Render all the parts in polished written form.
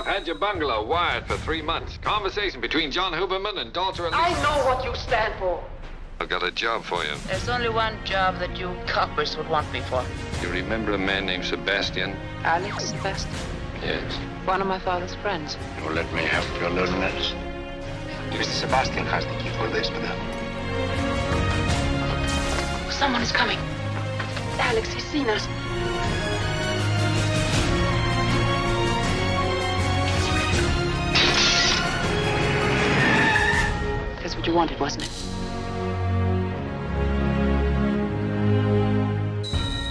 You've had your bungalow wired for 3 months. Conversation between John Huberman and Dalter and... I know what you stand for. I've got a job for you. There's only one job that you coppers would want me for. You remember a man named Sebastian? Alex Sebastian. Yes. One of my father's friends. You'll let me have your little nets. Mr. Sebastian has the key for this, madame. Someone is coming. Alex, he's seen us. That's what you wanted, wasn't it?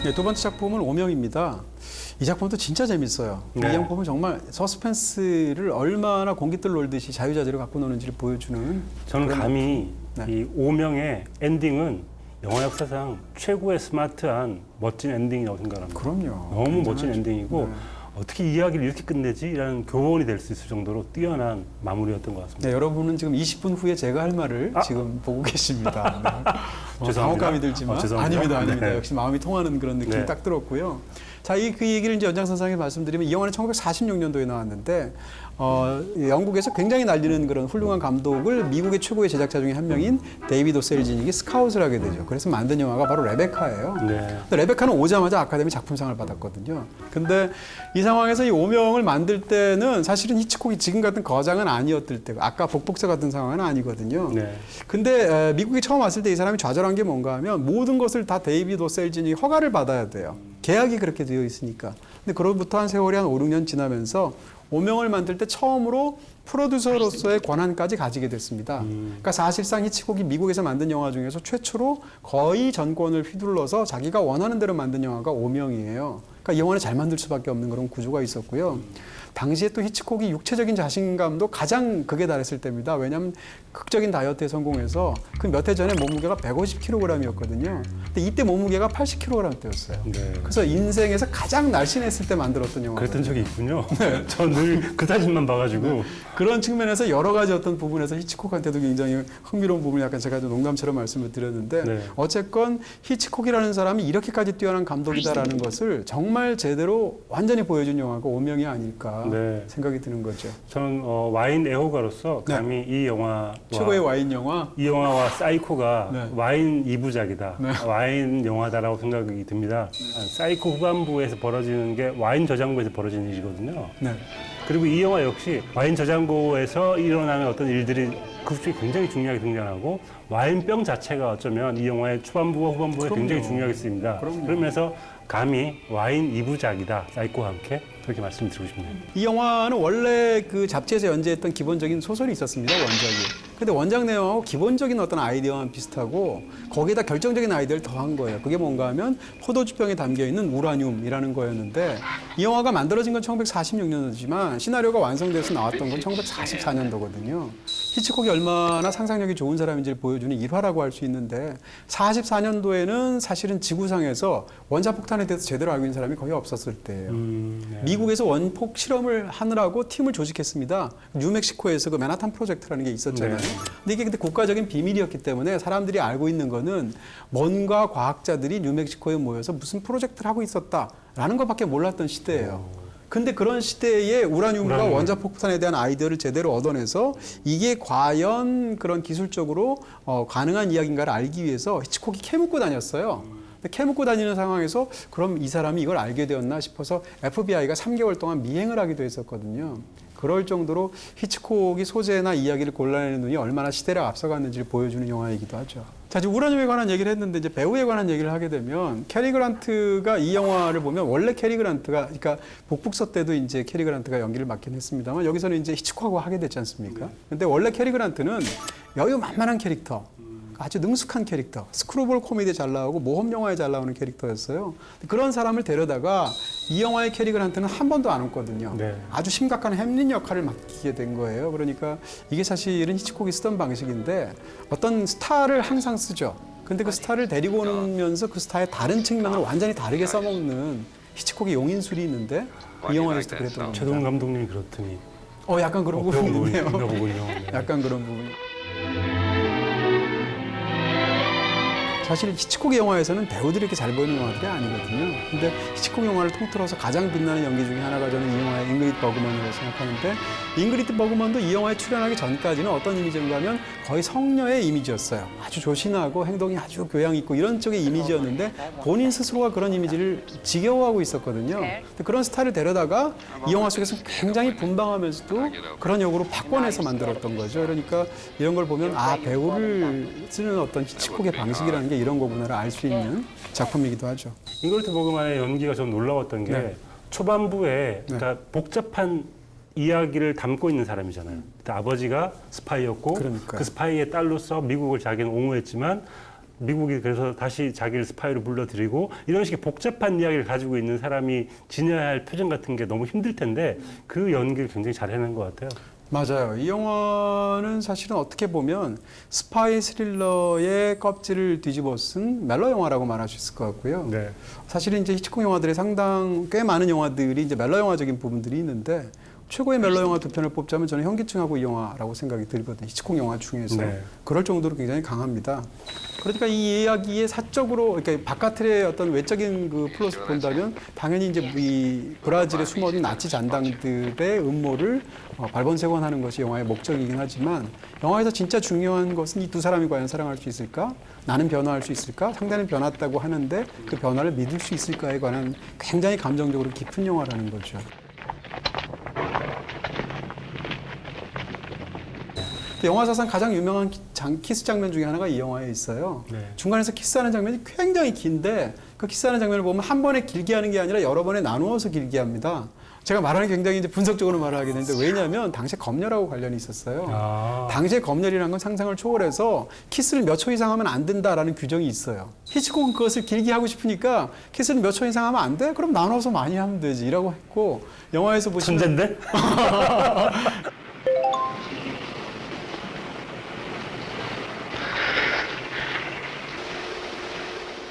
네, 두 번째 작품은 오명입니다. 이 작품도 진짜 재밌어요. 네. 이 작품은 정말 서스펜스를 얼마나 공깃들 놀듯이 자유자재로 갖고 노는지를 보여주는. 저는 감히 네. 이 오명의 엔딩은 영화 역사상 최고의 스마트한 멋진 엔딩이라고 생각합니다. 그럼요. 너무 멋진 굉장하죠. 엔딩이고 네. 어떻게 이야기를 이렇게 끝내지라는 교훈이 될 수 있을 정도로 뛰어난 마무리였던 것 같습니다. 네, 여러분은 지금 20분 후에 제가 할 말을 지금 보고 계십니다. 네. 죄송합니다. 당혹감이 들지만 죄송합니다. 아닙니다, 아닙니다. 네. 역시 마음이 통하는 그런 느낌이 네. 딱 들었고요. 자, 그 얘기를 이제 연장선상에 말씀드리면 이 영화는 1946년도에 나왔는데 영국에서 굉장히 날리는 그런 훌륭한 감독을 미국의 최고의 제작자 중에 한 명인 데이비드 오셀지닉이 스카웃을 하게 되죠. 그래서 만든 영화가 바로 레베카예요. 네. 근데 레베카는 오자마자 아카데미 작품상을 받았거든요. 근데 이 상황에서 이 오명을 만들 때는 사실은 히치콕이 지금 같은 거장은 아니었을 때고 아까 복복사 같은 상황은 아니거든요. 네. 근데 미국에 처음 왔을 때 이 사람이 좌절한 게 뭔가 하면 모든 것을 다 데이비드 오셀진이 허가를 받아야 돼요. 계약이 그렇게 되어 있으니까. 근데 그로부터 한 세월이 한 5, 6년 지나면서 오명을 만들 때 처음으로 프로듀서로서의 권한까지 가지게 됐습니다. 그러니까 사실상 히치콕이 미국에서 만든 영화 중에서 최초로 거의 전권을 휘둘러서 자기가 원하는 대로 만든 영화가 오명이에요. 그러니까 이 영화는 잘 만들 수밖에 없는 그런 구조가 있었고요. 당시에 또 히치콕이 육체적인 자신감도 가장 극에 달했을 때입니다. 왜냐하면 극적인 다이어트에 성공해서 그 몇 해 전에 몸무게가 150kg이었거든요. 근데 이때 몸무게가 80kg대였어요. 네. 그래서 인생에서 가장 날씬했을 때 만들었던 영화. 그랬던 적이 있군요. 저 늘 그 사진만 봐가지고 그런 측면에서 여러 가지 어떤 부분에서 히치콕한테도 굉장히 흥미로운 부분을 약간 제가 좀 농담처럼 말씀을 드렸는데 네. 어쨌건 히치콕이라는 사람이 이렇게까지 뛰어난 감독이다라는 것을 정말 제대로 완전히 보여준 영화가 오명이 아닐까 네. 생각이 드는 거죠. 저는 와인 애호가로서 네. 감히 이 영화와 최고의 와인 영화. 이 영화와 사이코가 네. 와인 2부작이다. 네. 와인 영화다라고 생각이 듭니다. 사이코 후반부에서 벌어지는 게 와인 저장고에서 벌어지는 일이거든요. 네. 그리고 이 영화 역시 와인 저장고에서 일어나는 어떤 일들이 그 중에 굉장히 중요하게 등장하고 와인병 자체가 어쩌면 이 영화의 초반부와 후반부에 그럼요. 굉장히 중요하게 쓰입니다. 그럼요. 그러면서 감히 와인 2부작이다. 사이코와 함께 그렇게 말씀드리고 싶네요. 이 영화는 원래 그 잡지에서 연재했던 기본적인 소설이 있었습니다, 원작이. 근데 원작 내용하고 기본적인 어떤 아이디어만 비슷하고 거기에다 결정적인 아이디어를 더한 거예요. 그게 뭔가 하면 포도주병에 담겨 있는 우라늄이라는 거였는데 이 영화가 만들어진 건 1946년도지만 시나리오가 완성돼서 나왔던 건 1944년도거든요. 히치콕이 얼마나 상상력이 좋은 사람인지를 보여주는 일화라고 할 수 있는데 44년도에는 사실은 지구상에서 원자폭탄에 대해서 제대로 알고 있는 사람이 거의 없었을 때예요. 네. 미국에서 원폭 실험을 하느라고 팀을 조직했습니다. 뉴멕시코에서 그 맨하탄 프로젝트라는 게 있었잖아요. 네. 근데 이게 근데 국가적인 비밀이었기 때문에 사람들이 알고 있는 거는 뭔가 과학자들이 뉴멕시코에 모여서 무슨 프로젝트를 하고 있었다라는 것밖에 몰랐던 시대예요. 근데 그런 시대에 우라늄과 원자폭탄에 대한 아이디어를 제대로 얻어내서 이게 과연 그런 기술적으로 가능한 이야기인가를 알기 위해서 히치콕이 캐묻고 다녔어요. 근데 캐묻고 다니는 상황에서 그럼 이 사람이 이걸 알게 되었나 싶어서 FBI가 3개월 동안 미행을 하기도 했었거든요. 그럴 정도로 히치콕이 소재나 이야기를 골라내는 눈이 얼마나 시대를 앞서갔는지를 보여주는 영화이기도 하죠. 자, 이제 우라늄에 관한 얘기를 했는데 이제 배우에 관한 얘기를 하게 되면 캐리 그란트가 이 영화를 보면 원래 캐리 그란트가 그러니까 복북서 때도 이제 캐리 그란트가 연기를 맡긴 했습니다만 여기서는 이제 히치콕하고 하게 됐지 않습니까? 근데 원래 캐리 그란트는 여유 만만한 캐릭터. 아주 능숙한 캐릭터, 스크루볼 코미디에 잘 나오고 모험 영화에 잘 나오는 캐릭터였어요. 그런 사람을 데려다가 이 영화의 캐리 그란트는 한 번도 안 웃거든요. 네. 아주 심각한 햄릿 역할을 맡기게 된 거예요. 그러니까 이게 사실은 히치콕이 쓰던 방식인데 어떤 스타를 항상 쓰죠. 근데 그 스타를 데리고 오면서 그 스타의 다른 측면을 완전히 다르게 써먹는 히치콕의 용인술이 있는데 이 영화에서도 그랬던 겁니다. 최동훈 감독님이 그렇더니 약간 그런 부분이 있네요. 배워보군요. 네. 약간 그런 부분이. 사실 히치콕의 영화에서는 배우들이 이렇게 잘 보이는 영화들이 아니거든요. 근데 히치콕 영화를 통틀어서 가장 빛나는 연기 중에 하나가 저는 이 영화의 잉그리드 버그먼이라고 생각하는데, 잉그리드 버그먼도 이 영화에 출연하기 전까지는 어떤 이미지인가 하면 거의 성녀의 이미지였어요. 아주 조신하고 행동이 아주 교양 있고 이런 쪽의 이미지였는데 본인 스스로가 그런 이미지를 지겨워하고 있었거든요. 근데 그런 스타일을 데려다가 이 영화 속에서 굉장히 분방하면서도 그런 역으로 바꿔내서 만들었던 거죠. 그러니까 이런 걸 보면 아, 배우를 쓰는 어떤 히치콕의 방식이라는 게 이런 거구나를 알 수 있는 작품이기도 하죠. 잉그리드 버그만의 연기가 좀 놀라웠던 게 네. 초반부에 그러니까 복잡한 이야기를 담고 있는 사람이잖아요. 그때 아버지가 스파이였고 그러니까요. 그 스파이의 딸로서 미국을 자기는 옹호했지만 미국이 그래서 다시 자기를 스파이로 불러들이고 이런 식의 복잡한 이야기를 가지고 있는 사람이 지녀야 할 표정 같은 게 너무 힘들 텐데 그 연기를 굉장히 잘 해낸 것 같아요. 맞아요. 이 영화는 사실은 어떻게 보면 스파이 스릴러의 껍질을 뒤집어 쓴 멜로 영화라고 말할 수 있을 것 같고요. 네. 사실은 이제 히치콕 영화들의 꽤 많은 영화들이 이제 멜로 영화적인 부분들이 있는데 최고의 멜로 영화 두 편을 뽑자면 저는 현기증하고 이 영화라고 생각이 들거든요. 히치콕 영화 중에서. 네. 그럴 정도로 굉장히 강합니다. 그러니까 이 이야기의 사적으로, 그러니까 바깥의 어떤 외적인 그 플롯을 본다면 당연히 이제 이 브라질에 숨어있는 나치 잔당들의 음모를 발본색원하는 것이 영화의 목적이긴 하지만 영화에서 진짜 중요한 것은 이 두 사람이 과연 사랑할 수 있을까? 나는 변화할 수 있을까? 상대는 변했다고 하는데 그 변화를 믿을 수 있을까에 관한 굉장히 감정적으로 깊은 영화라는 거죠. 영화 사상 가장 유명한 키스 장면 중에 하나가 이 영화에 있어요. 네. 중간에서 키스하는 장면이 굉장히 긴데 그 키스하는 장면을 보면 한 번에 길게 하는 게 아니라 여러 번에 나누어서 길게 합니다. 제가 말하는 게 굉장히 이제 분석적으로 말을 하게 되는데 왜냐하면 당시에 검열하고 관련이 있었어요. 아. 당시에 검열이라는 건 상상을 초월해서 키스를 몇 초 이상 하면 안 된다라는 규정이 있어요. 히치콕은 그것을 길게 하고 싶으니까 키스를 몇 초 이상 하면 안 돼? 그럼 나눠서 많이 하면 되지 라고 했고 영화에서 보시면 천재인데?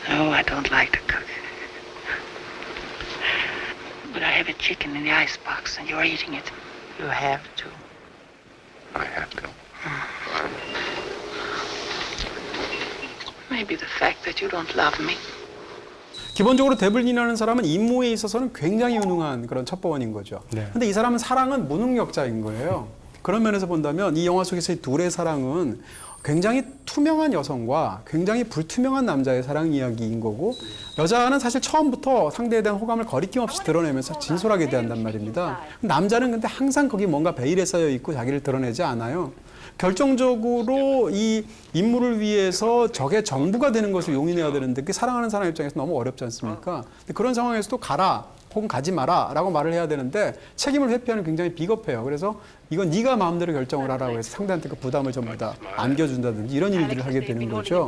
No, I don't like to cook. But I have a chicken in the icebox and you're eating it. You have to. I have to. Maybe the fact that you don't love me. 기본적으로 데블린이라는 사람은 임무에 있어서는 굉장히 유능한 그런 첩보원인 거죠. 네. 근데 이 사람은 사랑은 무능력자인 거예요. 그런 면에서 본다면 이 영화 속에서의 둘의 사랑은 굉장히 투명한 여성과 굉장히 불투명한 남자의 사랑 이야기인 거고 여자는 사실 처음부터 상대에 대한 호감을 거리낌 없이 드러내면서 진솔하게 대한단 말입니다. 남자는 근데 항상 거기 뭔가 베일에 쌓여 있고 자기를 드러내지 않아요. 결정적으로 이 임무를 위해서 적의 정부가 되는 것을 용인해야 되는데 그게 사랑하는 사람 입장에서 너무 어렵지 않습니까? 근데 그런 상황에서도 가라 혹은 가지 마라 라고 말을 해야 되는데 책임을 회피하는 굉장히 비겁해요. 그래서 이건 네가 마음대로 결정을 하라고 해서 상대한테 그 부담을 전부 다 안겨준다든지 이런 일들을 하게 되는 거죠.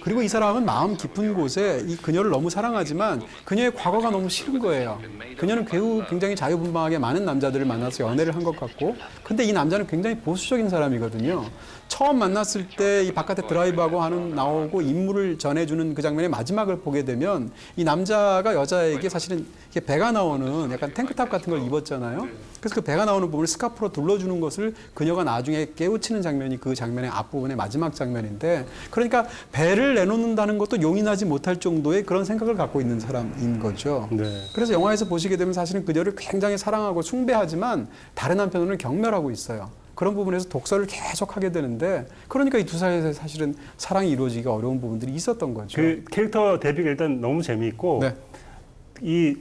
그리고 이 사람은 마음 깊은 곳에 이 그녀를 너무 사랑하지만 그녀의 과거가 너무 싫은 거예요. 그녀는 굉장히 자유분방하게 많은 남자들을 만나서 연애를 한 것 같고 근데 이 남자는 굉장히 보수적인 사람이거든요. 처음 만났을 때 이 바깥에 드라이브하고 나오고 임무를 전해주는 그 장면의 마지막을 보게 되면 이 남자가 여자에게 사실은 이렇게 배가 나오는 약간 탱크탑 같은 걸 입었잖아요. 그래서 그 배가 나오는 부분을 스카프로 둘러주는 것을 그녀가 나중에 깨우치는 장면이 그 장면의 앞부분의 마지막 장면인데 그러니까 배를 내놓는다는 것도 용인하지 못할 정도의 그런 생각을 갖고 있는 사람인 거죠. 네. 그래서 영화에서 보시게 되면 사실은 그녀를 굉장히 사랑하고 숭배하지만 다른 한편으로는 경멸하고 있어요. 그런 부분에서 독서를 계속 하게 되는데 그러니까 이 두 사이에서 사실은 사랑이 이루어지기가 어려운 부분들이 있었던 거죠. 그 캐릭터 데뷔가 일단 너무 재미있고 네. 이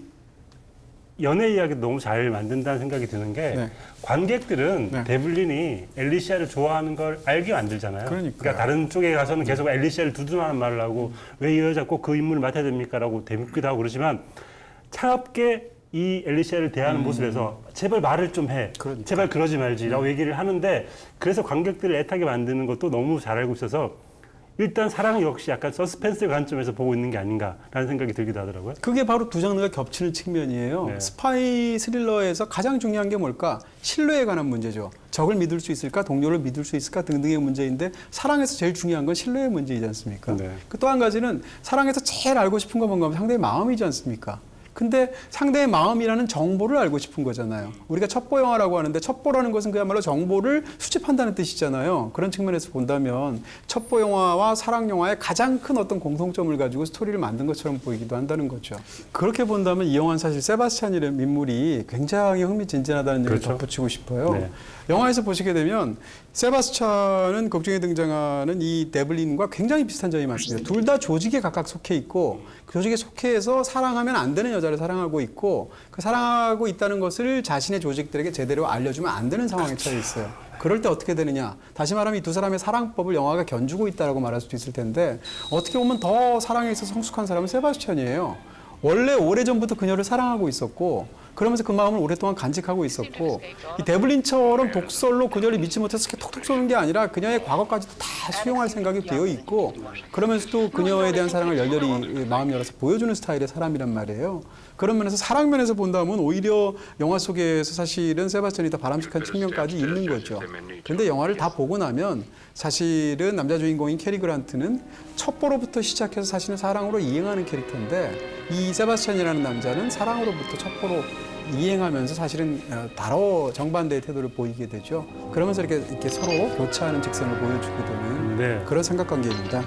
연애 이야기도 너무 잘 만든다는 생각이 드는 게 네. 관객들은 네. 데블린이 엘리시아를 좋아하는 걸 알게 만들잖아요. 그러니까요. 그러니까 다른 쪽에 가서는 계속 엘리시아를 두둔하는 말을 하고 왜 이 여자 꼭 그 인물을 맡아야 됩니까? 라고 대묻기도 하고 그러지만 차갑게 이 엘리시아를 대하는 모습에서 제발 말을 좀 해. 그러니까. 제발 그러지 말지라고 얘기를 하는데 그래서 관객들을 애타게 만드는 것도 너무 잘 알고 있어서 일단 사랑 역시 약간 서스펜스 관점에서 보고 있는 게 아닌가라는 생각이 들기도 하더라고요. 그게 바로 두 장르가 겹치는 측면이에요. 네. 스파이 스릴러에서 가장 중요한 게 뭘까? 신뢰에 관한 문제죠. 적을 믿을 수 있을까? 동료를 믿을 수 있을까? 등등의 문제인데 사랑에서 제일 중요한 건 신뢰의 문제이지 않습니까? 네. 그 또 한 가지는 사랑에서 제일 알고 싶은 건 뭔가 하면 상대의 마음이지 않습니까? 근데 상대의 마음이라는 정보를 알고 싶은 거잖아요. 우리가 첩보 영화라고 하는데 첩보라는 것은 그야말로 정보를 수집한다는 뜻이잖아요. 그런 측면에서 본다면 첩보 영화와 사랑 영화의 가장 큰 어떤 공통점을 가지고 스토리를 만든 것처럼 보이기도 한다는 거죠. 그렇게 본다면 이 영화는 사실 세바스찬이라는 인물이 굉장히 흥미진진하다는 얘기를 그렇죠. 덧붙이고 싶어요. 네. 영화에서 보시게 되면 세바스찬은 극중에 등장하는 이 데블린과 굉장히 비슷한 점이 많습니다. 둘 다 조직에 각각 속해 있고 그 조직에 속해서 사랑하면 안 되는 여자를 사랑하고 있고 그 사랑하고 있다는 것을 자신의 조직들에게 제대로 알려주면 안 되는 상황에 처해 있어요. 그럴 때 어떻게 되느냐? 다시 말하면 이 두 사람의 사랑법을 영화가 견주고 있다라고 말할 수도 있을 텐데 어떻게 보면 더 사랑에 있어서 성숙한 사람은 세바스찬이에요. 원래 오래전부터 그녀를 사랑하고 있었고 그러면서 그 마음을 오랫동안 간직하고 있었고 이 데블린처럼 독설로 그녀를 믿지 못해서 이렇게 톡톡 쏘는 게 아니라 그녀의 과거까지도 다 수용할 생각이 되어 있고 그러면서 또 그녀에 대한 사랑을 열렬히 마음 열어서 보여주는 스타일의 사람이란 말이에요. 그런 면에서 사랑 면에서 본다면 오히려 영화 속에서 사실은 세바스찬이 더 바람직한 측면까지 있는 거죠. 그런데 영화를 다 보고 나면 사실은 남자 주인공인 캐리 그란트는 첩보로부터 시작해서 사실은 사랑으로 이행하는 캐릭터인데 이 세바스찬이라는 남자는 사랑으로부터 첩보로 이행하면서 사실은 바로 정반대의 태도를 보이게 되죠. 그러면서 이렇게 서로 교차하는 직선을 보여주게 되는 네. 그런 삼각관계입니다.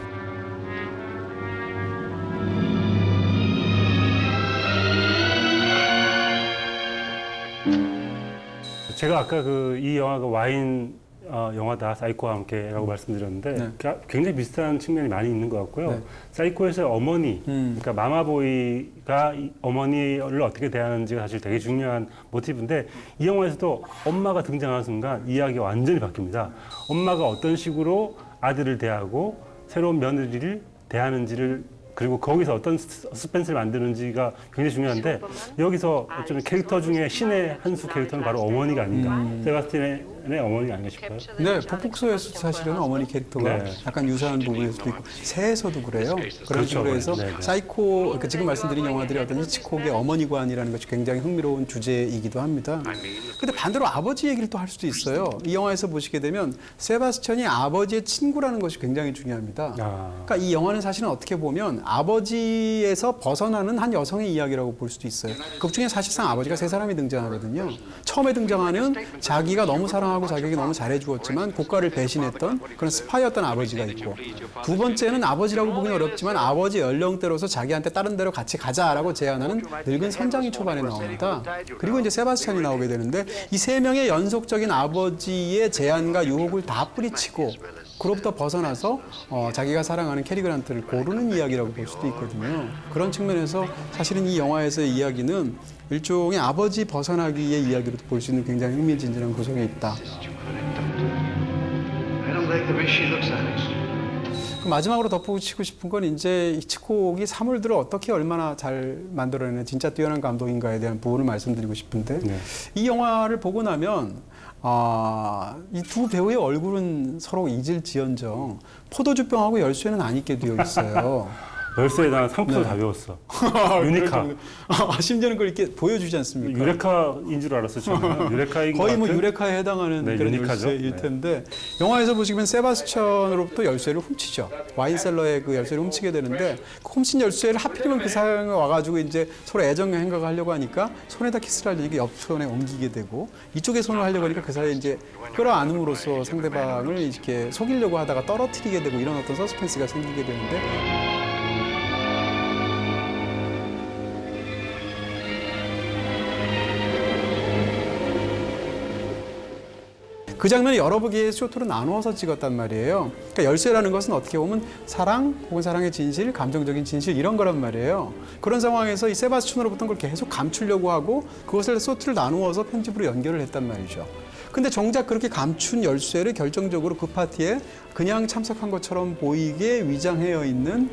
제가 아까 이 영화가 와인 영화다 사이코와 함께라고 말씀드렸는데 네. 굉장히 비슷한 측면이 많이 있는 것 같고요. 네. 사이코에서 어머니, 그러니까 마마보이가 이 어머니를 어떻게 대하는지가 사실 되게 중요한 모티브인데 이 영화에서도 엄마가 등장하는 순간 이야기가 완전히 바뀝니다. 엄마가 어떤 식으로 아들을 대하고 새로운 며느리를 대하는지를 그리고 거기서 어떤 스펜스를 만드는지가 굉장히 중요한데 여기서 어쩌면 캐릭터 중에 신의 한 수 캐릭터는 바로 어머니가 아닌가. 세바스찬의 어머니가 아닌가 싶어요. 네, 폭폭소에서 사실은 어머니 캐릭터가 네. 약간 유사한 부분일 수도 있고 새에서도 그래요. 그런 그렇죠. 식으로 해서 네, 네. 사이코, 그러니까 지금 말씀드린 영화들이 어떤 히치콕의 어머니관이라는 것이 굉장히 흥미로운 주제이기도 합니다. 근데 반대로 아버지 얘기를 또 할 수도 있어요. 이 영화에서 보시게 되면 세바스찬이 아버지의 친구라는 것이 굉장히 중요합니다. 그러니까 이 영화는 사실은 어떻게 보면 아버지에서 벗어나는 한 여성의 이야기라고 볼 수도 있어요. 극 중에 사실상 아버지가 세 사람이 등장하거든요. 처음에 등장하는 자기가 너무 사랑하고 자기에게 너무 잘해주었지만 국가를 배신했던 그런 스파이였던 아버지가 있고 두 번째는 아버지라고 보기는 어렵지만 아버지 연령대로서 자기한테 다른 데로 같이 가자라고 제안하는 늙은 선장이 초반에 나옵니다. 그리고 이제 세바스찬이 나오게 되는데 이 세 명의 연속적인 아버지의 제안과 유혹을 다 뿌리치고 그로부터 벗어나서 자기가 사랑하는 캐리 그란트를 고르는 이야기라고 볼 수도 있거든요. 그런 측면에서 사실은 이 영화에서의 이야기는 일종의 아버지 벗어나기의 이야기로도 볼 수 있는 굉장히 흥미진진한 구석에 있다. 그 마지막으로 덧붙이고 싶은 건 이제 히치콕이 사물들을 어떻게 얼마나 잘 만들어내는 진짜 뛰어난 감독인가에 대한 부분을 말씀드리고 싶은데 네. 이 영화를 보고 나면 이 두 배우의 얼굴은 서로 잊을지언정 포도주병하고 열쇠는 안 잊게 되어 있어요. 열쇠에 대한 상표도 다 외웠어. 유니카. 심지어는 그걸 이렇게 보여주지 않습니까? 유레카인 줄 알았어, 저는. 유레카인 것 거의 뭐 같은? 유레카에 해당하는 네, 그런 유니카죠. 열쇠일 네. 텐데 영화에서 보시면 세바스찬으로부터 열쇠를 훔치죠. 와인셀러의 그 열쇠를 훔치게 되는데 그 훔친 열쇠를 하필이면 그 사람이 와가지고 이제 서로 애정의 행각을 하려고 하니까 손에다 키스를 하려니까 옆 손에 옮기게 되고 이쪽에 손을 하려고 하니까 그 사이에 이제 끌어안음으로써 상대방을 이렇게 속이려고 하다가 떨어뜨리게 되고 이런 어떤 서스펜스가 생기게 되는데 그 장면을 여러 개의 쇼트로 나누어서 찍었단 말이에요. 그러니까 열쇠라는 것은 어떻게 보면 사랑 혹은 사랑의 진실, 감정적인 진실 이런 거란 말이에요. 그런 상황에서 이 세바스찬으로부터 그걸 계속 감추려고 하고 그것을 쇼트를 나누어서 편집으로 연결을 했단 말이죠. 근데 정작 그렇게 감춘 열쇠를 결정적으로 그 파티에 그냥 참석한 것처럼 보이게 위장해 있는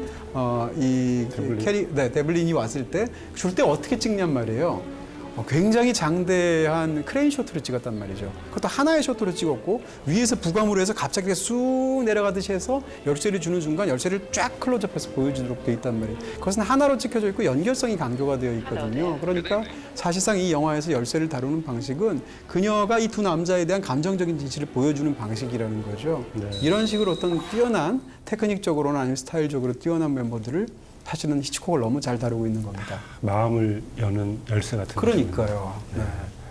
데블린이 왔을 때 줄 때 어떻게 찍냔 말이에요. 굉장히 장대한 크레인 쇼트를 찍었단 말이죠. 그것도 하나의 쇼트를 찍었고 위에서 부감으로 해서 갑자기 쑥 내려가듯이 해서 열쇠를 주는 순간 열쇠를 쫙 클로즈업해서 보여주도록 되어 있단 말이에요. 그것은 하나로 찍혀져 있고 연결성이 강조가 되어 있거든요. 그러니까 사실상 이 영화에서 열쇠를 다루는 방식은 그녀가 이 두 남자에 대한 감정적인 진실을 보여주는 방식이라는 거죠. 네. 이런 식으로 어떤 뛰어난 테크닉적으로나 아니면 스타일적으로 뛰어난 멤버들을 사실은 히치콕을 너무 잘 다루고 있는 겁니다. 마음을 여는 열쇠 같은 그러니까요. 네.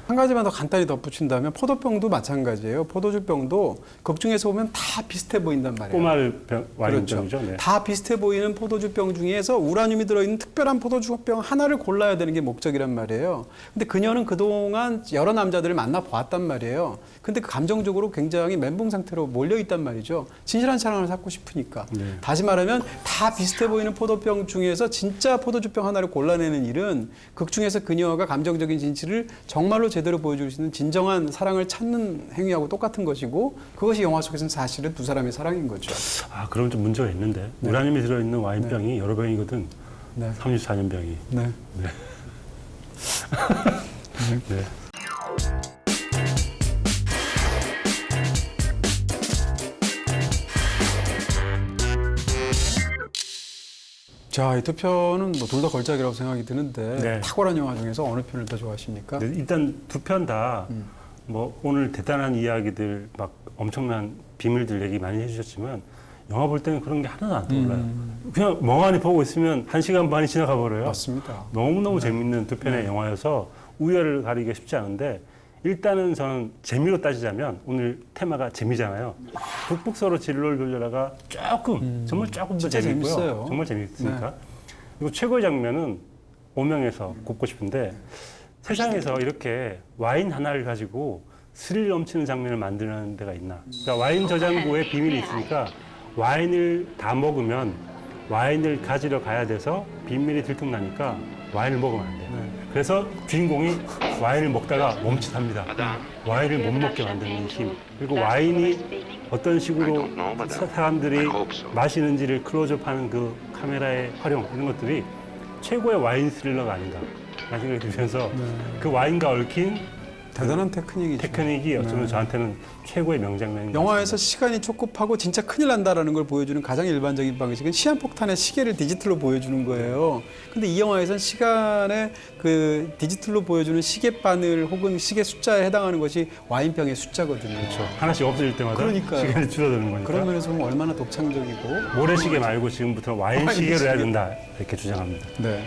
한 가지만 더 간단히 덧붙인다면 포도병도 마찬가지예요. 포도주병도 극 중에서 보면 다 비슷해 보인단 말이에요. 꼬마를 와인병이죠. 그렇죠. 네. 다 비슷해 보이는 포도주병 중에서 우라늄이 들어있는 특별한 포도주병 하나를 골라야 되는 게 목적이란 말이에요. 근데 그녀는 그동안 여러 남자들을 만나보았단 말이에요. 근데 그 감정적으로 굉장히 멘붕 상태로 몰려있단 말이죠. 진실한 사랑을 찾고 싶으니까. 네. 다시 말하면 다 비슷해 보이는 포도병 중에서 진짜 포도주병 하나를 골라내는 일은 극 중에서 그녀가 감정적인 진실을 정말로 제대로 보여줄 수 있는 진정한 사랑을 찾는 행위하고 똑같은 것이고 그것이 영화 속에서는 사실은 두 사람의 사랑인 거죠. 아, 그럼 좀 문제가 있는데. 네. 우라늄이 들어있는 와인병이 여러 병이거든. 네. 34년 병이. 네. 네. 자, 이 두 편은 뭐 둘 다 걸작이라고 생각이 드는데 네. 탁월한 영화 중에서 어느 편을 더 좋아하십니까? 네, 일단 두 편 다 뭐 오늘 대단한 이야기들 막 엄청난 비밀들 얘기 많이 해주셨지만 영화 볼 때는 그런 게 하나도 안 떠올라요. 그냥 멍하니 보고 있으면 1시간 반이 지나가 버려요. 맞습니다. 너무너무 재밌는 두 편의 영화여서 우열을 가리기가 쉽지 않은데 일단은 저는 재미로 따지자면 오늘 테마가 재미잖아요. 북북서로 진로를 돌려라가 조금 정말 조금 더 진짜 재밌고요. 재밌어요. 정말 재밌으니까. 그리고 최고의 장면은 오명에서 꼽고 싶은데 세상에서 이렇게 와인 하나를 가지고 스릴 넘치는 장면을 만드는 데가 있나. 그러니까 와인 저장고에 비밀이 있으니까 와인을 다 먹으면 와인을 가지러 가야 돼서 비밀이 들통나니까 와인을 먹으면 안 돼요. 그래서 주인공이 와인을 먹다가 멈칫합니다. 와인을 못 먹게 만드는 힘. 그리고 와인이 어떤 식으로 사람들이 마시는지를 클로즈업하는 그 카메라의 활용 이런 것들이 최고의 와인 스릴러가 아닌가 라는 생각이 들면서 그 와인과 얽힌 대단한 테크닉이죠. 테크닉이 어쩌면 저한테는 최고의 명장면인 것 영화에서 같습니다. 시간이 촉급하고 진짜 큰일 난다라는 걸 보여주는 가장 일반적인 방식은 시한폭탄의 시계를 디지털로 보여주는 거예요. 근데 이 영화에서는 시간의 그 디지털로 보여주는 시계바늘 혹은 시계 숫자에 해당하는 것이 와인병의 숫자거든요. 그렇죠. 하나씩 없어질 때마다 그러니까요. 시간이 줄어드는 거니까. 그런 면에서 보면 얼마나 독창적이고. 모래시계 말고 지금부터 와인 시계로 해야 된다 이렇게 주장합니다. 네.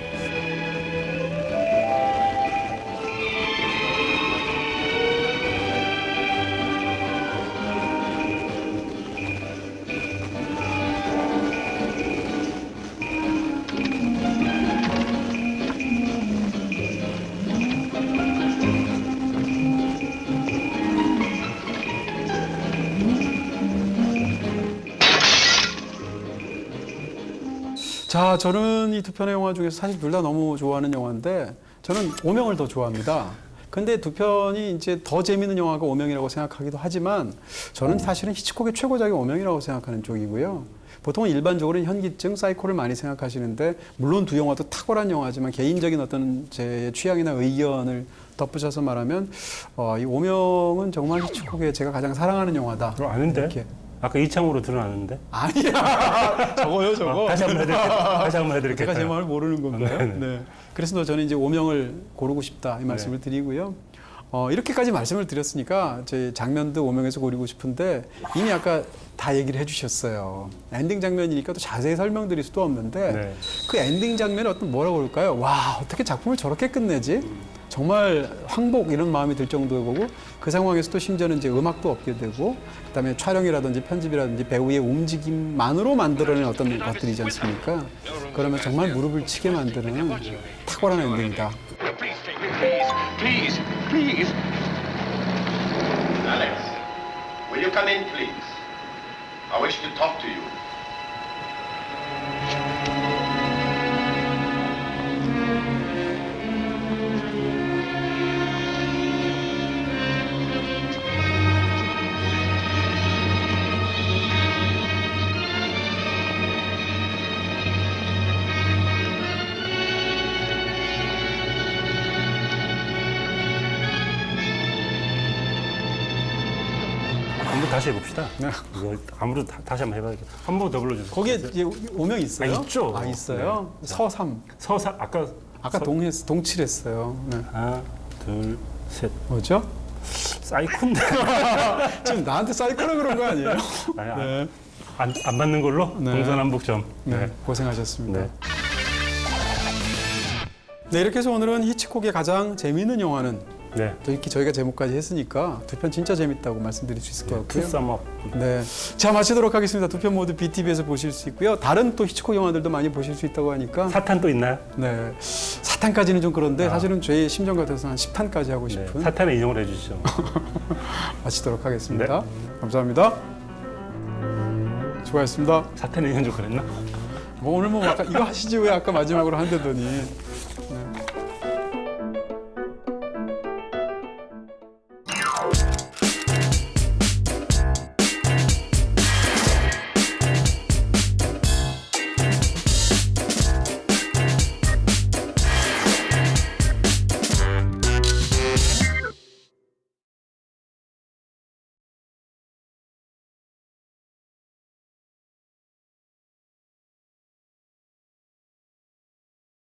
자, 저는 이 두 편의 영화 중에서 사실 둘 다 너무 좋아하는 영화인데 저는 오명을 더 좋아합니다. 근데 두 편이 이제 더 재밌는 영화가 오명이라고 생각하기도 하지만 저는 사실은 히치콕의 최고작이 오명이라고 생각하는 쪽이고요. 보통은 일반적으로는 현기증, 사이코를 많이 생각하시는데 물론 두 영화도 탁월한 영화지만 개인적인 어떤 제 취향이나 의견을 덧붙여서 말하면 이 오명은 정말 히치콕의 제가 가장 사랑하는 영화다. 그럼 아는데? 이렇게. 아까 이창호로 드러나는데? 아니야. 저거요, 저거. 다시 한번 해드릴게요. 다시 한번 해드릴게요. 제가 제 마음을 모르는 건가요? 네네. 네. 그래서 저는 이제 오명을 고르고 싶다 이 말씀을 드리고요. 이렇게까지 말씀을 드렸으니까 제 장면도 오명에서 고르고 싶은데 이미 아까 다 얘기를 해주셨어요. 엔딩 장면이니까 또 자세히 설명드릴 수도 없는데 네. 그 엔딩 장면이 어떤 뭐라고 그럴까요? 와, 어떻게 작품을 저렇게 끝내지? 정말 황복 이런 마음이 들 정도고 그 상황에서 또 심지어는 이제 음악도 없게 되고 그다음에 촬영이라든지 편집이라든지 배우의 움직임만으로 만들어낸 어떤 것들이지 않습니까? 그러면 정말 무릎을 치게 만드는 탁월한 엔딩이다. Please, please. Alex, will you come in, please? I wish to talk to you. 한번 다시 해봅시다. 네. 이거 아무래도 다시 한번 해봐야겠다. 한 번 더 불러주세요. 거기에 이제 오명 있어요? 아, 있죠. 아, 있어요? 서삼. 서사 아까 동칠했어요. 네. 하나, 둘, 셋. 뭐죠? 사이콘데. 지금 나한테 사이코라 그런 거 아니에요? 아니, 네. 안 받는 걸로 네. 동서남북점. 네. 고생하셨습니다. 네. 네, 이렇게 해서 오늘은 히치콕의 가장 재미있는 영화는 네. 또 이렇게 저희가 제목까지 했으니까 두 편 진짜 재밌다고 말씀드릴 수 있을 것 같고요. 투썸업. 네, 자 마치도록 하겠습니다. 두 편 모두 BTV에서 보실 수 있고요. 다른 또 히치콕 영화들도 많이 보실 수 있다고 하니까 사탄 또 있나요? 네, 4탄까지는 좀 그런데 사실은 저희 심정 같아서 한 10탄까지 하고 네. 싶은 사탄에 인용을 해주시죠. 마치도록 하겠습니다. 감사합니다. 수고하셨습니다. 사탄에 인용 좀 그랬나? 뭐 오늘 뭐 아까 이거 하시지 왜 아까 마지막으로 한다더니. 네.